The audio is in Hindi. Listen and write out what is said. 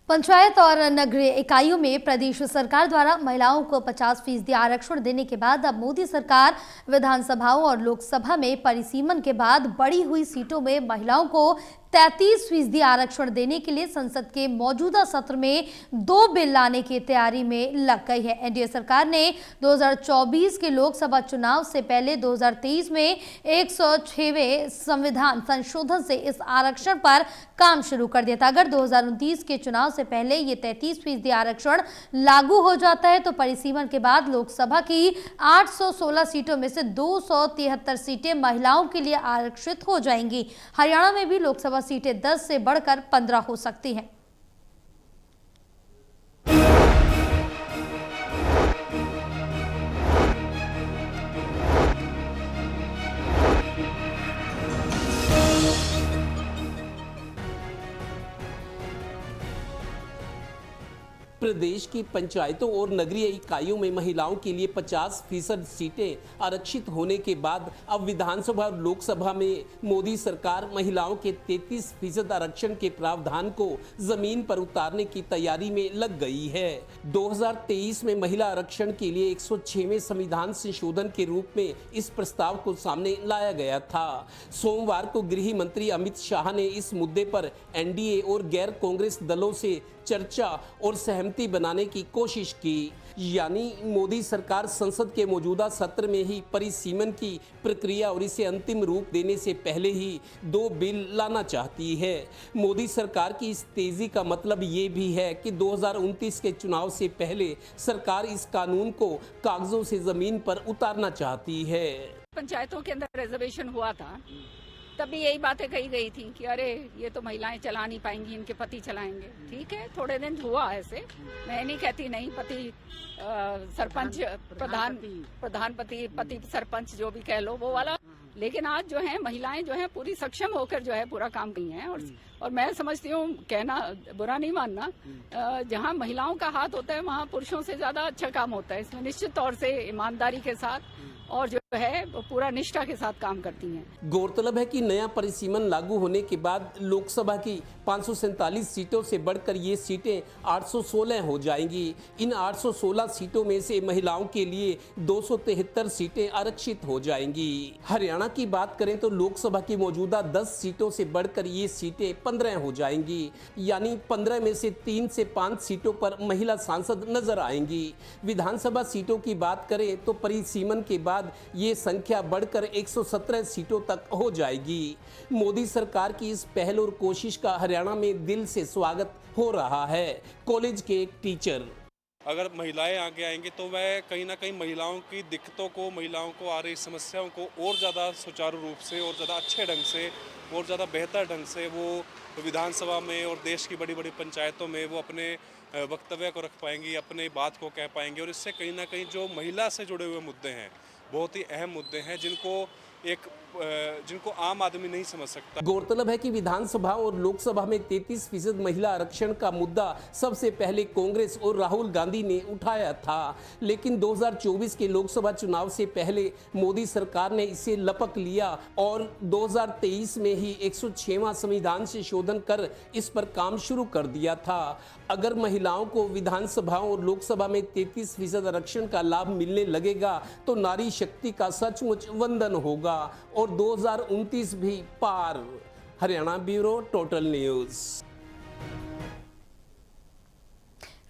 पंचायत और नगरीय इकाइयों में प्रदेश सरकार द्वारा महिलाओं को 50% आरक्षण देने के बाद अब मोदी सरकार विधानसभाओं और लोकसभा में परिसीमन के बाद बढ़ी हुई सीटों में महिलाओं को 33% आरक्षण देने के लिए संसद के मौजूदा सत्र में 2 बिल लाने की तैयारी में लग गई है। एनडीए सरकार ने 2024 के लोकसभा चुनाव से पहले 2023 में 106वें संविधान संशोधन से इस आरक्षण पर काम शुरू कर दिया था। अगर 2029 के चुनाव से पहले ये 33% आरक्षण लागू हो जाता है तो परिसीमन के बाद लोकसभा की 816 सीटों में से 273 सीटें महिलाओं के लिए आरक्षित हो जाएंगी। हरियाणा में भी लोकसभा सीटें 10 से बढ़कर 15 हो सकती हैं। प्रदेश की पंचायतों और नगरीय इकाइयों में महिलाओं के लिए 50% सीटें आरक्षित होने के बाद अब विधानसभा और लोकसभा में मोदी सरकार महिलाओं के 33% आरक्षण के प्रावधान को जमीन पर उतारने की तैयारी में लग गई है। 2023 में महिला आरक्षण के लिए 106वें संविधान संशोधन के रूप में इस प्रस्ताव को सामने लाया गया था। सोमवार को गृह मंत्री अमित शाह ने इस मुद्दे पर एनडीए और गैर कांग्रेस दलों से चर्चा और सहमति बनाने की कोशिश की, यानी मोदी सरकार संसद के मौजूदा सत्र में ही परिसीमन की प्रक्रिया और इसे अंतिम रूप देने से पहले ही 2 बिल लाना चाहती है। मोदी सरकार की इस तेजी का मतलब ये भी है कि 2029 के चुनाव से पहले सरकार इस कानून को कागजों से जमीन पर उतारना चाहती है। पंचायतों के अंदर रिजर्वेशन हुआ था तभी यही बातें कही गई थी कि अरे ये तो महिलाएं चला नहीं पाएंगी, इनके पति चलाएंगे। ठीक है, थोड़े दिन हुआ ऐसे, मैं नहीं कहती नहीं, पति सरपंच पति सरपंच जो भी कह लो वो वाला, लेकिन आज जो है महिलाएं जो है पूरी सक्षम होकर जो है पूरा काम की हैं। और मैं समझती हूँ, कहना बुरा नहीं मानना, जहाँ महिलाओं का हाथ होता है वहाँ पुरुषों से ज्यादा अच्छा काम होता है। इसमें निश्चित तौर से ईमानदारी के साथ और जो है वो पूरा निष्ठा के साथ काम करती हैं। गौरतलब है कि नया परिसीमन लागू होने के बाद लोकसभा की 547 सीटों से बढ़कर ये सीटें 816 हो जाएंगी। इन 816 सीटों में से महिलाओं के लिए 273 सीटें आरक्षित हो जाएंगी। हरियाणा की बात करें तो लोकसभा की मौजूदा 10 सीटों से बढ़कर ये सीटें 15 हो जाएंगी, यानी 15 में से 3 से 5 सीटों पर महिला सांसद नजर आएंगी। विधानसभा सीटों की बात करें तो परिसीमन के बाद ये संख्या बढ़कर 117 सीटों तक हो जाएगी। मोदी सरकार की इस पहल और कोशिश का हरियाणा में दिल से स्वागत हो रहा है। कॉलेज के एक टीचर, अगर महिलाएं आगे आएंगी तो वह कहीं ना कहीं महिलाओं की दिक्कतों को, महिलाओं को आ रही समस्याओं को और ज़्यादा सुचारू रूप से और ज़्यादा अच्छे ढंग से और ज़्यादा बेहतर ढंग से वो विधानसभा में और देश की बड़ी बड़ी पंचायतों में वो अपने वक्तव्य को रख पाएंगी, अपने बात को कह पाएंगी। और इससे कहीं ना कहीं जो महिला से जुड़े हुए मुद्दे हैं, बहुत ही अहम मुद्दे हैं जिनको आम आदमी नहीं समझ सकता। गौरतलब है कि विधानसभा और लोकसभा में 33% महिला आरक्षण का मुद्दा सबसे पहले कांग्रेस और राहुल गांधी ने उठाया था, लेकिन 2024 के लोकसभा चुनाव से पहले मोदी सरकार ने इसे लपक लिया और 2023 में ही 106वां संविधान संशोधन कर इस पर काम शुरू कर दिया था। अगर महिलाओं को विधानसभा और लोकसभा में 33% आरक्षण का लाभ मिलने लगेगा तो नारी शक्ति का सचमुच वंदन होगा और 2029 भी पार। Haryana bureau, total news.